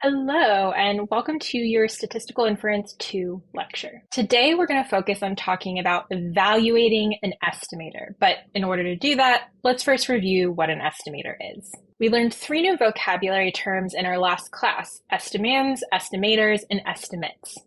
Hello, and welcome to your Statistical Inference 2 lecture. Today, we're going to focus on talking about evaluating an estimator. But in order to do that, let's first review what an estimator is. We learned 3 new vocabulary terms in our last class: estimands, estimators, and estimates.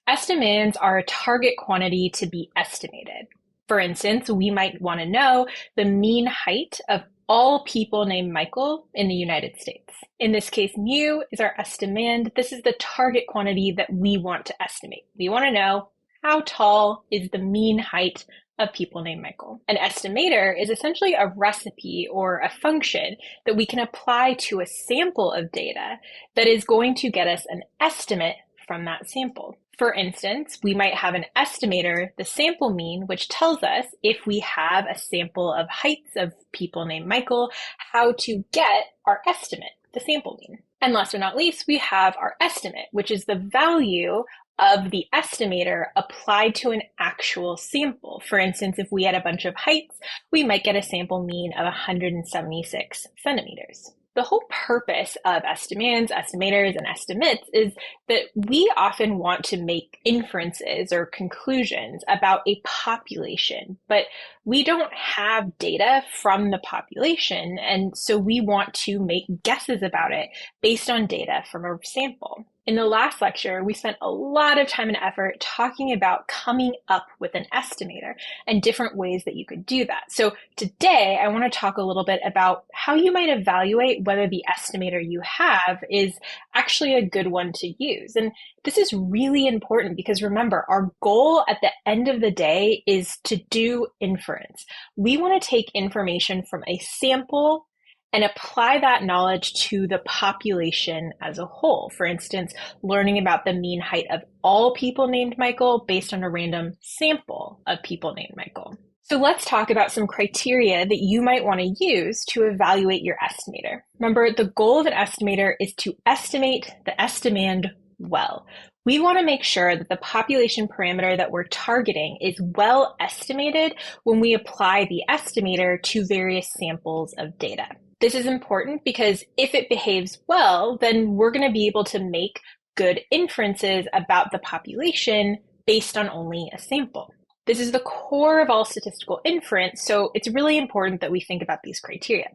Estimands are a target quantity to be estimated. For instance, we might want to know the mean height of all people named Michael in the United States. In this case, mu is our estimand. This is the target quantity that we want to estimate. We want to know how tall is the mean height of people named Michael. An estimator is essentially a recipe or a function that we can apply to a sample of data that is going to get us an estimate from that sample. For instance, we might have an estimator, the sample mean, which tells us if we have a sample of heights of people named Michael, how to get our estimate, the sample mean. And last but not least, we have our estimate, which is the value of the estimator applied to an actual sample. For instance, if we had a bunch of heights, we might get a sample mean of 176 centimeters. The whole purpose of estimands, estimators, and estimates is that we often want to make inferences or conclusions about a population, but we don't have data from the population, and so we want to make guesses about it based on data from a sample. In the last lecture, we spent a lot of time and effort talking about coming up with an estimator and different ways that you could do that. So today, I want to talk a little bit about how you might evaluate whether the estimator you have is actually a good one to use. And this is really important because remember, our goal at the end of the day is to do inference. We want to take information from a sample and apply that knowledge to the population as a whole. For instance, learning about the mean height of all people named Michael based on a random sample of people named Michael. So let's talk about some criteria that you might want to use to evaluate your estimator. Remember, the goal of an estimator is to estimate the estimand well. We want to make sure that the population parameter that we're targeting is well estimated when we apply the estimator to various samples of data. This is important because if it behaves well, then we're going to be able to make good inferences about the population based on only a sample. This is the core of all statistical inference, so it's really important that we think about these criteria.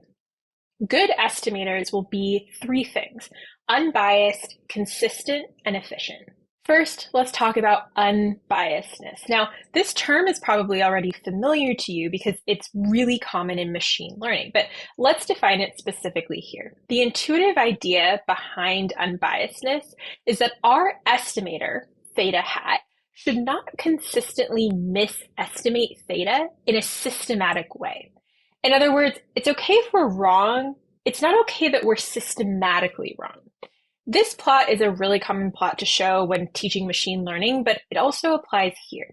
Good estimators will be 3 things: unbiased, consistent, and efficient. First, let's talk about unbiasedness. Now, this term is probably already familiar to you because it's really common in machine learning, but let's define it specifically here. The intuitive idea behind unbiasedness is that our estimator, theta hat, should not consistently misestimate theta in a systematic way. In other words, it's okay if we're wrong. It's not okay that we're systematically wrong. This plot is a really common plot to show when teaching machine learning, but it also applies here.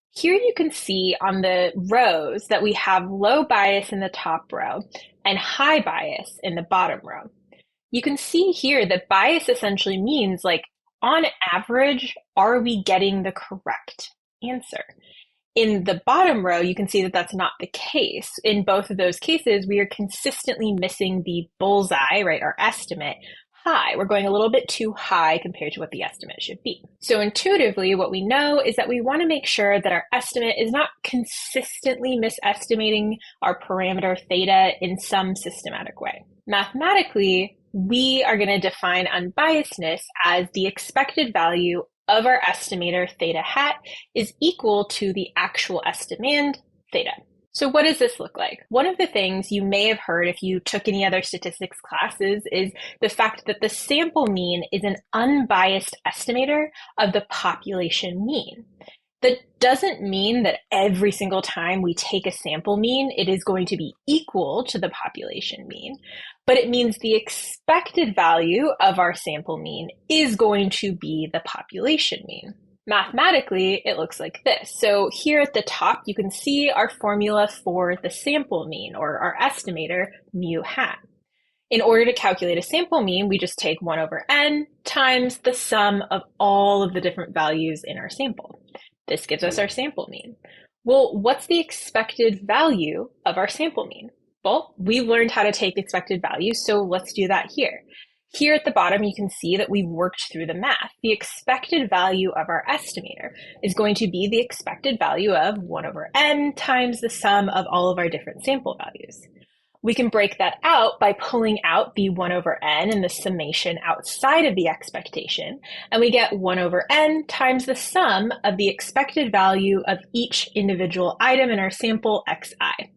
Here you can see on the rows that we have low bias in the top row and high bias in the bottom row. You can see here that bias essentially means, like, on average, are we getting the correct answer? In the bottom row, you can see that that's not the case. In both of those cases, we are consistently missing the bullseye, right, our estimate, high. We're going a little bit too high compared to what the estimate should be. So intuitively, what we know is that we want to make sure that our estimate is not consistently misestimating our parameter theta in some systematic way. Mathematically, we are going to define unbiasedness as the expected value of our estimator theta hat is equal to the actual estimand theta. So what does this look like? One of the things you may have heard if you took any other statistics classes is the fact that the sample mean is an unbiased estimator of the population mean. That doesn't mean that every single time we take a sample mean, it is going to be equal to the population mean, but it means the expected value of our sample mean is going to be the population mean. Mathematically, it looks like this. So here at the top, you can see our formula for the sample mean, or our estimator, mu hat. In order to calculate a sample mean, we just take 1 over n times the sum of all of the different values in our sample. This gives us our sample mean. Well, what's the expected value of our sample mean? Well, we've learned how to take expected values, so let's do that here. Here at the bottom, you can see that we've worked through the math. The expected value of our estimator is going to be the expected value of 1 over n times the sum of all of our different sample values. We can break that out by pulling out the 1 over n and the summation outside of the expectation, and we get 1 over n times the sum of the expected value of each individual item in our sample xi.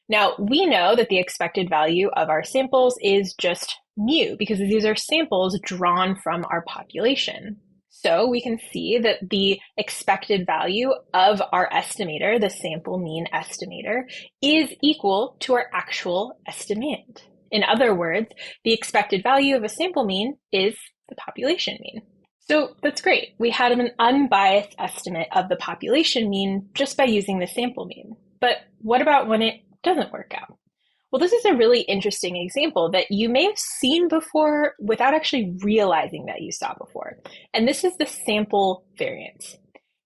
Now, we know that the expected value of our samples is just mu, because these are samples drawn from our population. So we can see that the expected value of our estimator, the sample mean estimator, is equal to our actual estimand. In other words, the expected value of a sample mean is the population mean. So that's great. We had an unbiased estimate of the population mean just by using the sample mean. But what about when it doesn't work out? Well, this is a really interesting example that you may have seen before without actually realizing that you saw before. And this is the sample variance.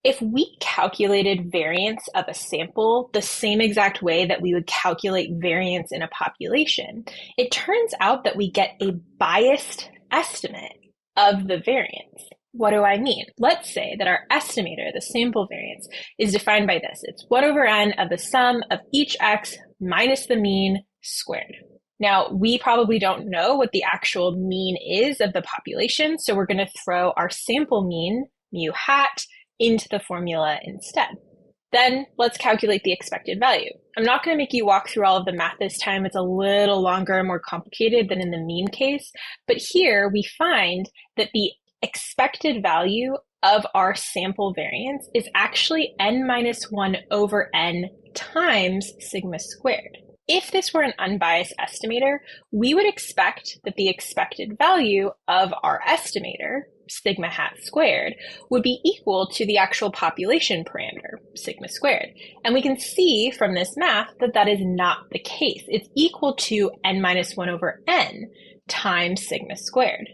If we calculated variance of a sample the same exact way that we would calculate variance in a population, it turns out that we get a biased estimate of the variance. What do I mean? Let's say that our estimator, the sample variance, is defined by this. It's 1 over n of the sum of each x minus the mean squared. Now, we probably don't know what the actual mean is of the population, so we're going to throw our sample mean, mu hat, into the formula instead. Then let's calculate the expected value. I'm not going to make you walk through all of the math this time. It's a little longer and more complicated than in the mean case, but here we find that the expected value of our sample variance is actually n minus 1 over n times sigma squared. If this were an unbiased estimator, we would expect that the expected value of our estimator, sigma hat squared, would be equal to the actual population parameter, sigma squared. And we can see from this math that that is not the case. It's equal to n minus 1 over n times sigma squared.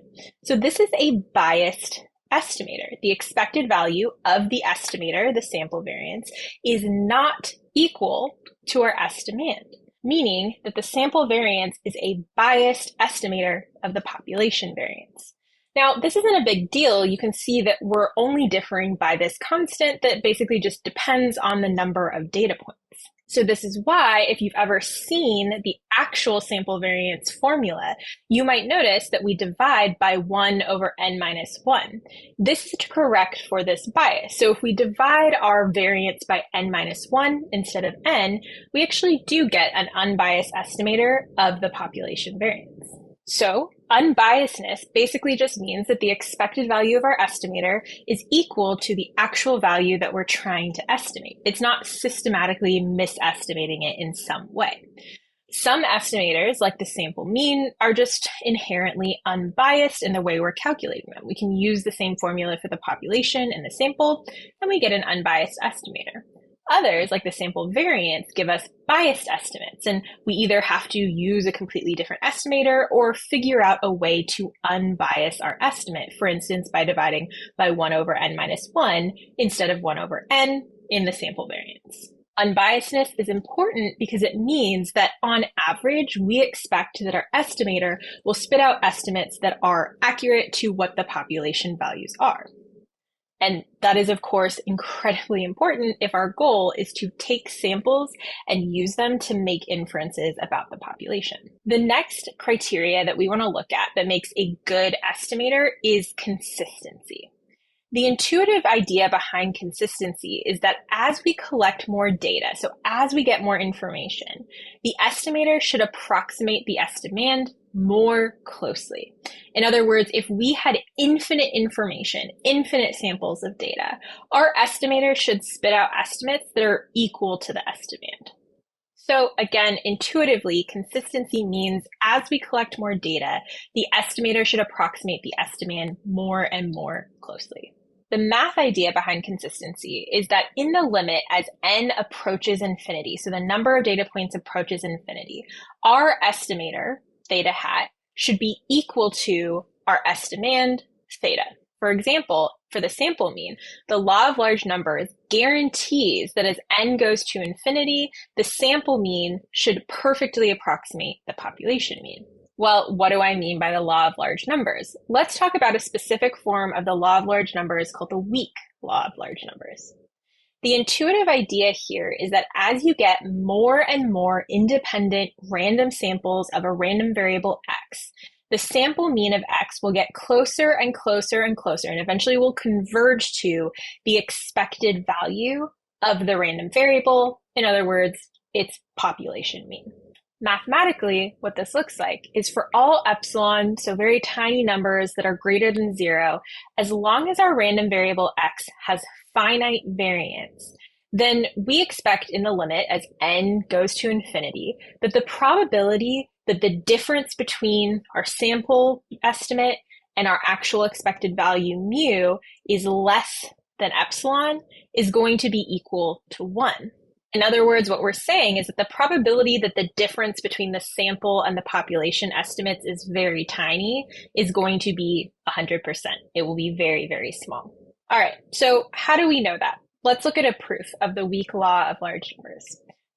So this is a biased estimator. The expected value of the estimator, the sample variance, is not equal to our estimand, meaning that the sample variance is a biased estimator of the population variance. Now, this isn't a big deal. You can see that we're only differing by this constant that basically just depends on the number of data points. So this is why, if you've ever seen the actual sample variance formula, you might notice that we divide by 1 over n minus 1. This is to correct for this bias. So if we divide our variance by n minus 1 instead of n, we actually do get an unbiased estimator of the population variance. So unbiasedness basically just means that the expected value of our estimator is equal to the actual value that we're trying to estimate. It's not systematically misestimating it in some way. Some estimators, like the sample mean, are just inherently unbiased in the way we're calculating them. We can use the same formula for the population and the sample, and we get an unbiased estimator. Others, like the sample variance, give us biased estimates, and we either have to use a completely different estimator or figure out a way to unbias our estimate, for instance, by dividing by 1 over n minus 1 instead of 1 over n in the sample variance. Unbiasedness is important because it means that on average, we expect that our estimator will spit out estimates that are accurate to what the population values are. And that is, of course, incredibly important if our goal is to take samples and use them to make inferences about the population. The next criteria that we want to look at that makes a good estimator is consistency. The intuitive idea behind consistency is that as we collect more data, so as we get more information, the estimator should approximate the estimand more closely. In other words, if we had infinite information, infinite samples of data, our estimator should spit out estimates that are equal to the estimand. So again, intuitively, consistency means as we collect more data, the estimator should approximate the estimand more and more closely. The math idea behind consistency is that in the limit as n approaches infinity, so the number of data points approaches infinity, our estimator, theta hat, should be equal to our estimand, theta. For example, for the sample mean, the law of large numbers guarantees that as n goes to infinity, the sample mean should perfectly approximate the population mean. Well, what do I mean by the law of large numbers? Let's talk about a specific form of the law of large numbers called the weak law of large numbers. The intuitive idea here is that as you get more and more independent random samples of a random variable x, the sample mean of x will get closer and closer and closer, and eventually will converge to the expected value of the random variable. In other words, its population mean. Mathematically, what this looks like is for all epsilon, so very tiny numbers that are greater than 0, as long as our random variable x has finite variance, then we expect in the limit as n goes to infinity that the probability that the difference between our sample estimate and our actual expected value mu is less than epsilon is going to be equal to 1. In other words, what we're saying is that the probability that the difference between the sample and the population estimates is very tiny is going to be 100%. It will be very, very small. All right, so how do we know that? Let's look at a proof of the weak law of large numbers.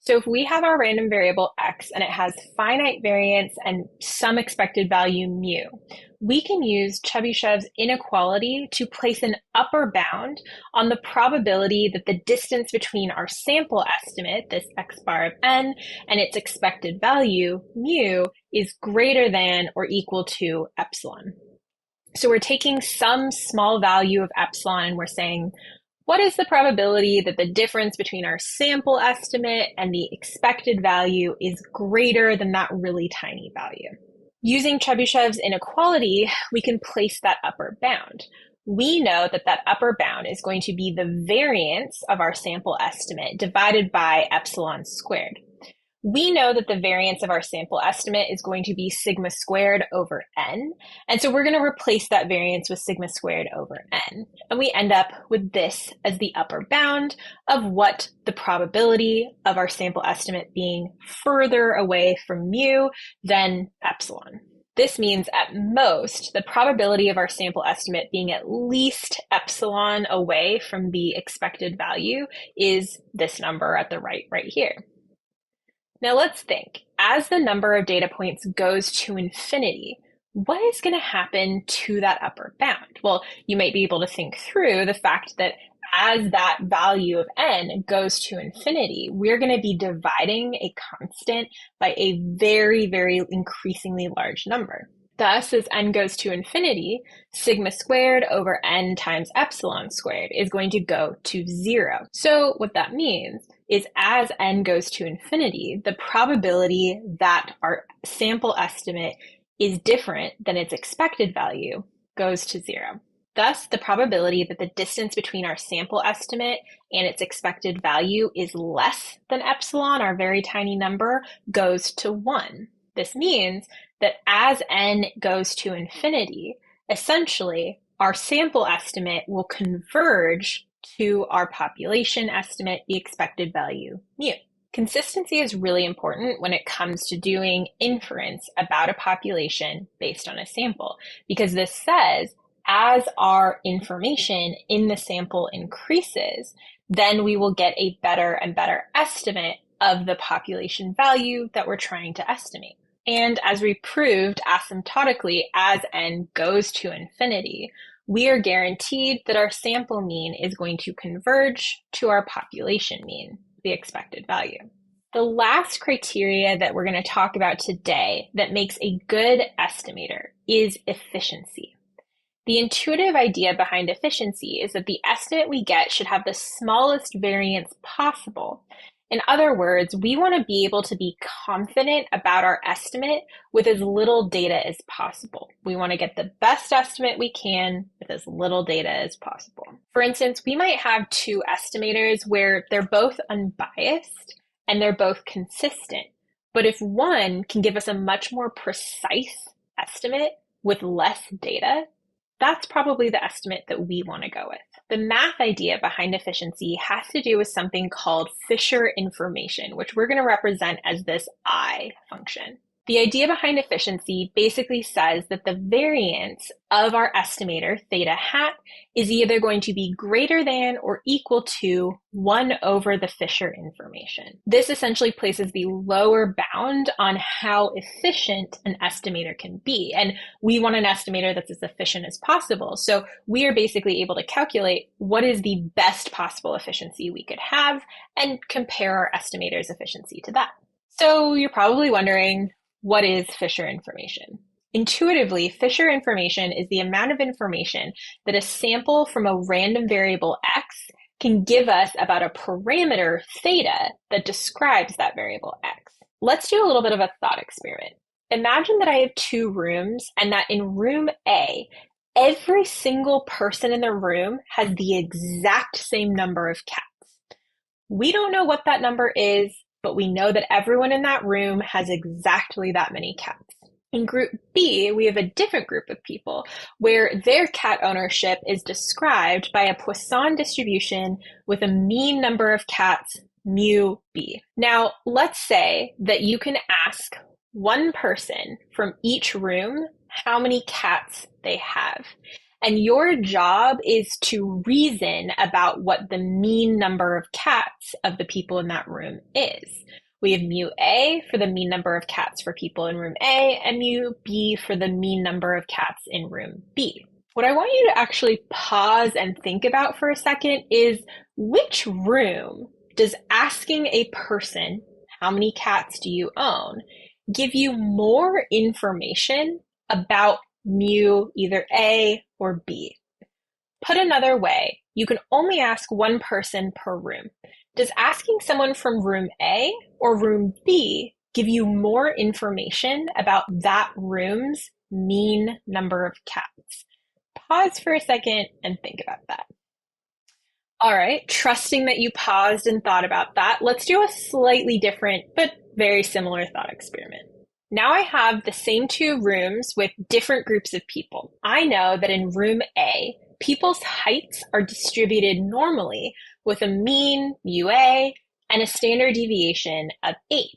So if we have our random variable x and it has finite variance and some expected value mu, we can use Chebyshev's inequality to place an upper bound on the probability that the distance between our sample estimate, this x bar of n, and its expected value, mu, is greater than or equal to epsilon. So we're taking some small value of epsilon and we're saying, what is the probability that the difference between our sample estimate and the expected value is greater than that really tiny value? Using Chebyshev's inequality, we can place that upper bound. We know that that upper bound is going to be the variance of our sample estimate divided by epsilon squared. We know that the variance of our sample estimate is going to be sigma squared over n, and so we're going to replace that variance with sigma squared over n, and we end up with this as the upper bound of what the probability of our sample estimate being further away from mu than epsilon. This means at most, the probability of our sample estimate being at least epsilon away from the expected value is this number at the right here. Now let's think, as the number of data points goes to infinity, what is going to happen to that upper bound? Well, you might be able to think through the fact that as that value of n goes to infinity, we're going to be dividing a constant by a very, very increasingly large number. Thus, as n goes to infinity, sigma squared over n times epsilon squared is going to go to 0. So what that means is as n goes to infinity, the probability that our sample estimate is different than its expected value goes to 0. Thus, the probability that the distance between our sample estimate and its expected value is less than epsilon, our very tiny number, goes to 1. This means that as n goes to infinity, essentially, our sample estimate will converge to our population estimate, the expected value mu. Consistency is really important when it comes to doing inference about a population based on a sample, because this says as our information in the sample increases, then we will get a better and better estimate of the population value that we're trying to estimate. And as we proved asymptotically, as n goes to infinity, we are guaranteed that our sample mean is going to converge to our population mean, the expected value. The last criteria that we're going to talk about today that makes a good estimator is efficiency. The intuitive idea behind efficiency is that the estimate we get should have the smallest variance possible. In other words, we want to be able to be confident about our estimate with as little data as possible. We want to get the best estimate we can with as little data as possible. For instance, we might have two estimators where they're both unbiased and they're both consistent. But if one can give us a much more precise estimate with less data, that's probably the estimate that we want to go with. The math idea behind efficiency has to do with something called Fisher information, which we're going to represent as this I function. The idea behind efficiency basically says that the variance of our estimator, theta hat, is either going to be greater than or equal to 1 over the Fisher information. This essentially places the lower bound on how efficient an estimator can be. And we want an estimator that's as efficient as possible. So we are basically able to calculate what is the best possible efficiency we could have and compare our estimator's efficiency to that. So you're probably wondering, what is Fisher information? Intuitively, Fisher information is the amount of information that a sample from a random variable x can give us about a parameter theta that describes that variable x. Let's do a little bit of a thought experiment. Imagine that I have 2 rooms and that in room A, every single person in the room has the exact same number of cats. We don't know what that number is, but we know that everyone in that room has exactly that many cats. In group B, we have a different group of people where their cat ownership is described by a Poisson distribution with a mean number of cats, mu b. Now, let's say that you can ask one person from each room how many cats they have. And your job is to reason about what the mean number of cats of the people in that room is. We have mu A for the mean number of cats for people in room A and mu B for the mean number of cats in room B. What I want you to actually pause and think about for a second is which room does asking a person, how many cats do you own, give you more information about mu either A or B? Put another way, you can only ask one person per room. Does asking someone from room A or room B give you more information about that room's mean number of cats? Pause for a second and think about that. All right, trusting that you paused and thought about that, let's do a slightly different but very similar thought experiment. Now I have the same 2 rooms with different groups of people. I know that in room A, people's heights are distributed normally with a mean mu A and a standard deviation of 8.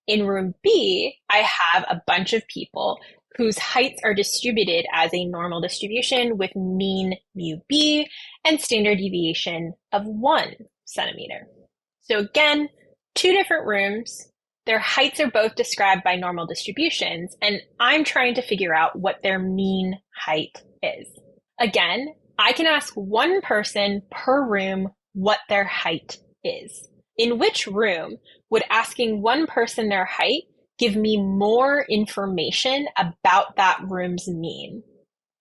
In room B, I have a bunch of people whose heights are distributed as a normal distribution with mean mu B and standard deviation of 1 centimeter. So again, 2 different rooms. Their heights are both described by normal distributions, and I'm trying to figure out what their mean height is. Again, I can ask one person per room what their height is. In which room would asking one person their height give me more information about that room's mean?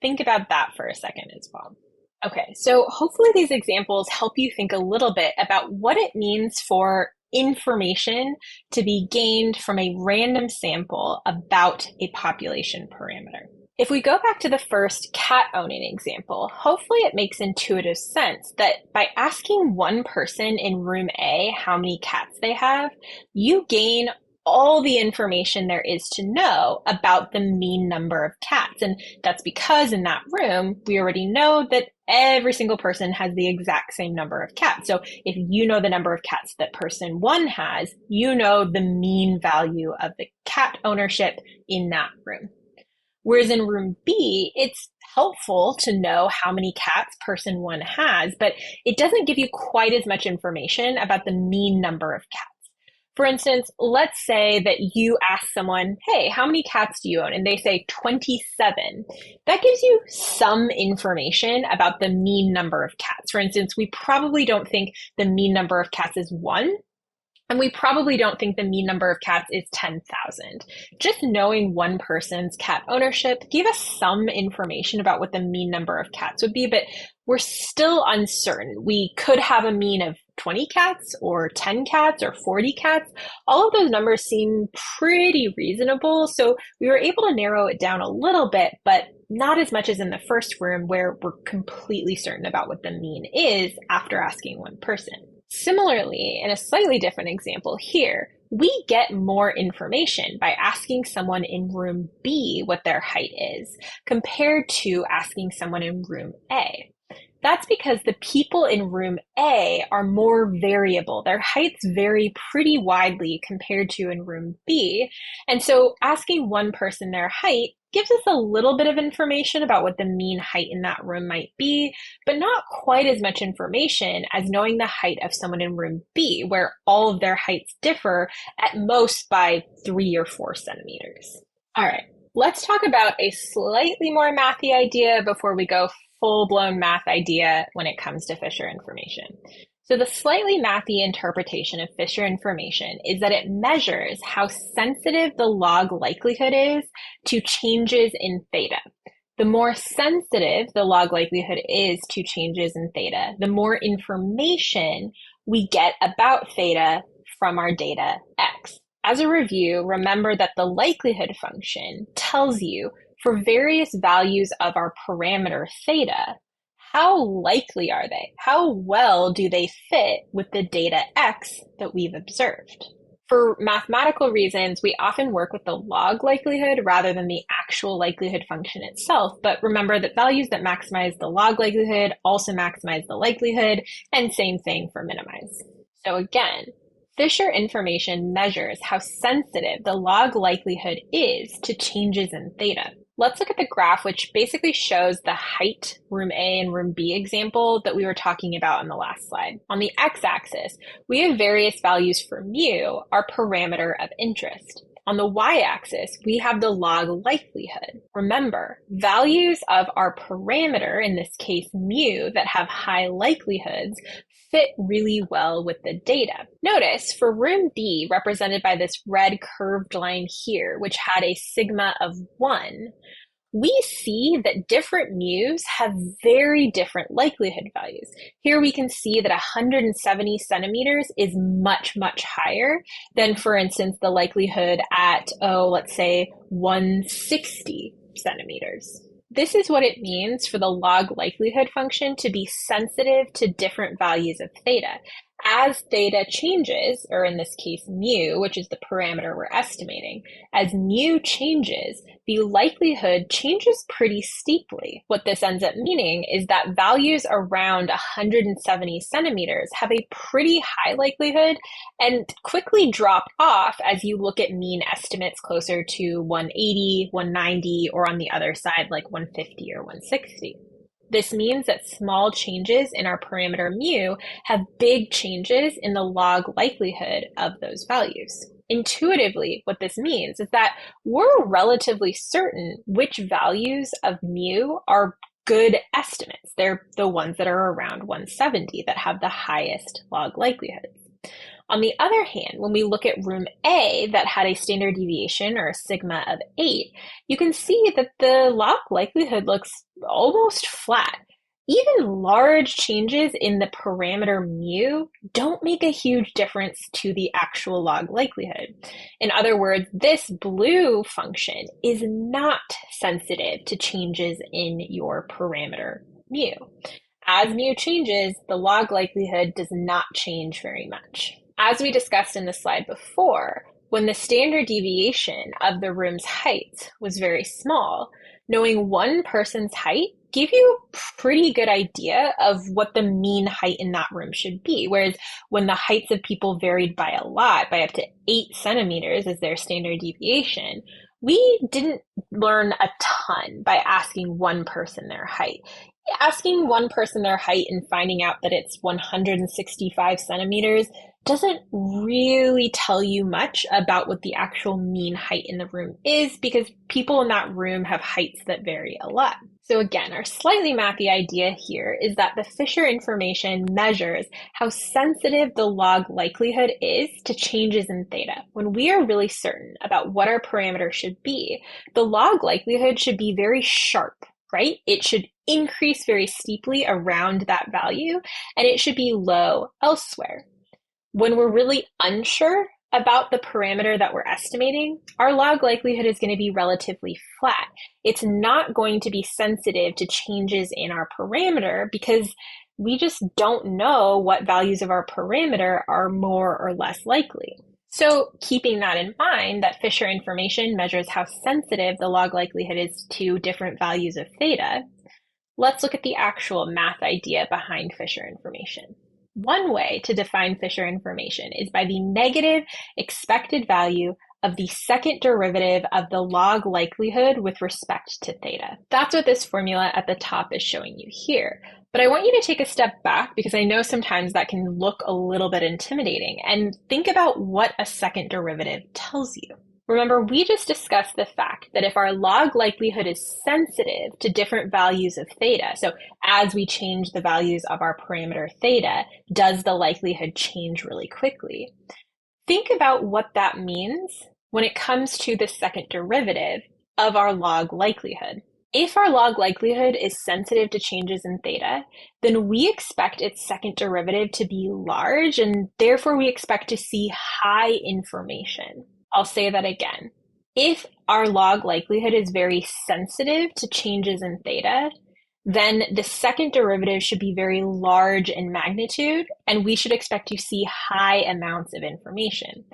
Think about that for a second as well. Okay, so hopefully these examples help you think a little bit about what it means for information to be gained from a random sample about a population parameter. If we go back to the first cat owning example, hopefully it makes intuitive sense that by asking one person in room A how many cats they have, you gain all the information there is to know about the mean number of cats. And that's because in that room, we already know that every single person has the exact same number of cats. So if you know the number of cats that person 1 has, you know the mean value of the cat ownership in that room. Whereas in room B, it's helpful to know how many cats person 1 has, but it doesn't give you quite as much information about the mean number of cats. For instance, let's say that you ask someone, hey, how many cats do you own? And they say 27. That gives you some information about the mean number of cats. For instance, we probably don't think the mean number of cats is 1. And we probably don't think the mean number of cats is 10,000. Just knowing one person's cat ownership gave us some information about what the mean number of cats would be, but we're still uncertain. We could have a mean of 20 cats or 10 cats or 40 cats. All of those numbers seem pretty reasonable, so we were able to narrow it down a little bit, but not as much as in the first room where we're completely certain about what the mean is after asking one person. Similarly, in a slightly different example here, we get more information by asking someone in room B what their height is compared to asking someone in room A. That's because the people in room A are more variable. Their heights vary pretty widely compared to in room B. And so asking one person their height gives us a little bit of information about what the mean height in that room might be, but not quite as much information as knowing the height of someone in room B, where all of their heights differ at most by 3 or 4 centimeters. All right, let's talk about a slightly more mathy idea before we go full-blown math idea when it comes to Fisher information. So the slightly mathy interpretation of Fisher information is that it measures how sensitive the log likelihood is to changes in theta. The more sensitive the log likelihood is to changes in theta, the more information we get about theta from our data X. As a review, remember that the likelihood function tells you for various values of our parameter theta, how likely are they? How well do they fit with the data X that we've observed? For mathematical reasons, we often work with the log likelihood rather than the actual likelihood function itself. But remember that values that maximize the log likelihood also maximize the likelihood, and same thing for minimize. So again, Fisher information measures how sensitive the log likelihood is to changes in theta. Let's look at the graph, which basically shows the height room A and room B example that we were talking about on the last slide. On the x-axis, we have various values for mu, our parameter of interest. On the y-axis, we have the log likelihood. Remember, values of our parameter, in this case mu, that have high likelihoods, fit really well with the data. Notice for room B, represented by this red curved line here, which had a sigma of 1, we see that different mu's have very different likelihood values. Here we can see that 170 centimeters is much, much higher than, for instance, the likelihood at, let's say 160 centimeters. This is what it means for the log likelihood function to be sensitive to different values of theta. As theta changes, or in this case mu, which is the parameter we're estimating, as mu changes, the likelihood changes pretty steeply. What this ends up meaning is that values around 170 centimeters have a pretty high likelihood and quickly drop off as you look at mean estimates closer to 180, 190, or on the other side like 150 or 160. This means that small changes in our parameter mu have big changes in the log likelihood of those values. Intuitively, what this means is that we're relatively certain which values of mu are good estimates. They're the ones that are around 170 that have the highest log likelihood. On the other hand, when we look at room A that had a standard deviation or a sigma of 8, you can see that the log likelihood looks almost flat. Even large changes in the parameter mu don't make a huge difference to the actual log likelihood. In other words, this blue function is not sensitive to changes in your parameter mu. As mu changes, the log likelihood does not change very much. As we discussed in the slide before, when the standard deviation of the room's height was very small, knowing one person's height gave you a pretty good idea of what the mean height in that room should be. Whereas when the heights of people varied by a lot, by up to 8 centimeters as their standard deviation, we didn't learn a ton by asking one person their height. Asking one person their height and finding out that it's 165 centimeters doesn't really tell you much about what the actual mean height in the room is, because people in that room have heights that vary a lot. So again, our slightly mathy idea here is that the Fisher information measures how sensitive the log likelihood is to changes in theta. When we are really certain about what our parameter should be, the log likelihood should be very sharp, right? It should increase very steeply around that value, and it should be low elsewhere. When we're really unsure about the parameter that we're estimating, our log likelihood is going to be relatively flat. It's not going to be sensitive to changes in our parameter because we just don't know what values of our parameter are more or less likely. So keeping that in mind, that Fisher information measures how sensitive the log likelihood is to different values of theta, Let's look at the actual math idea behind Fisher information. One way to define Fisher information is by the negative expected value of the second derivative of the log likelihood with respect to theta. That's what this formula at the top is showing you here. But I want you to take a step back because I know sometimes that can look a little bit intimidating, and think about what a second derivative tells you. Remember, we just discussed the fact that if our log likelihood is sensitive to different values of theta, so as we change the values of our parameter theta, does the likelihood change really quickly? Think about what that means when it comes to the second derivative of our log likelihood. If our log likelihood is sensitive to changes in theta, then we expect its second derivative to be large, and therefore we expect to see high information. I'll say that again. If our log likelihood is very sensitive to changes in theta, then the second derivative should be very large in magnitude, and we should expect to see high amounts of information.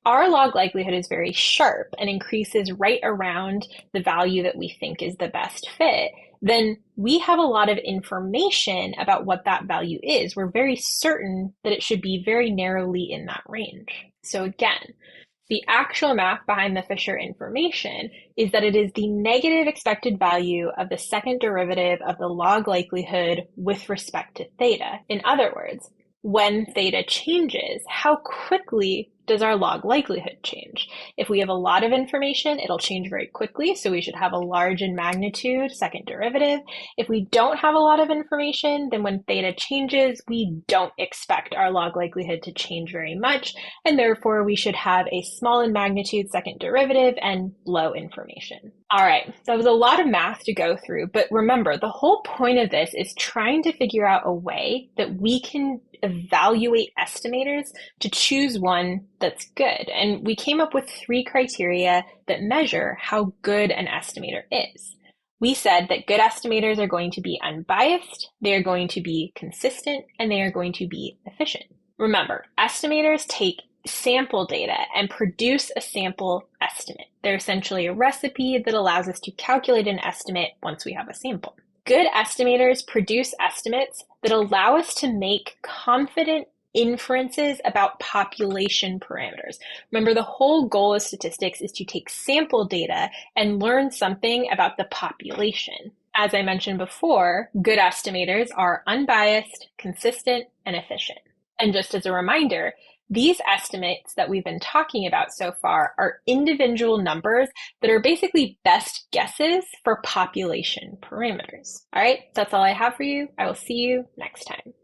Our log likelihood is very sharp and increases right around the value that we think is the best fit. Then we have a lot of information about what that value is. We're very certain that it should be very narrowly in that range. So again, the actual math behind the Fisher information is that it is the negative expected value of the second derivative of the log likelihood with respect to theta. In other words, when theta changes, how quickly does our log likelihood change? If we have a lot of information, it'll change very quickly, so we should have a large in magnitude second derivative. If we don't have a lot of information, then when theta changes, we don't expect our log likelihood to change very much, and therefore we should have a small in magnitude second derivative and low information. All right, that was a lot of math to go through, but remember, the whole point of this is trying to figure out a way that we can evaluate estimators to choose one that's good. And we came up with 3 criteria that measure how good an estimator is. We said that good estimators are going to be unbiased, they are going to be consistent, and they are going to be efficient. Remember, estimators take sample data and produce a sample estimate. They're essentially a recipe that allows us to calculate an estimate once we have a sample. Good estimators produce estimates that allow us to make confident inferences about population parameters. Remember, the whole goal of statistics is to take sample data and learn something about the population. As I mentioned before, good estimators are unbiased, consistent, and efficient. And just as a reminder, these estimates that we've been talking about so far are individual numbers that are basically best guesses for population parameters. All right, that's all I have for you. I will see you next time.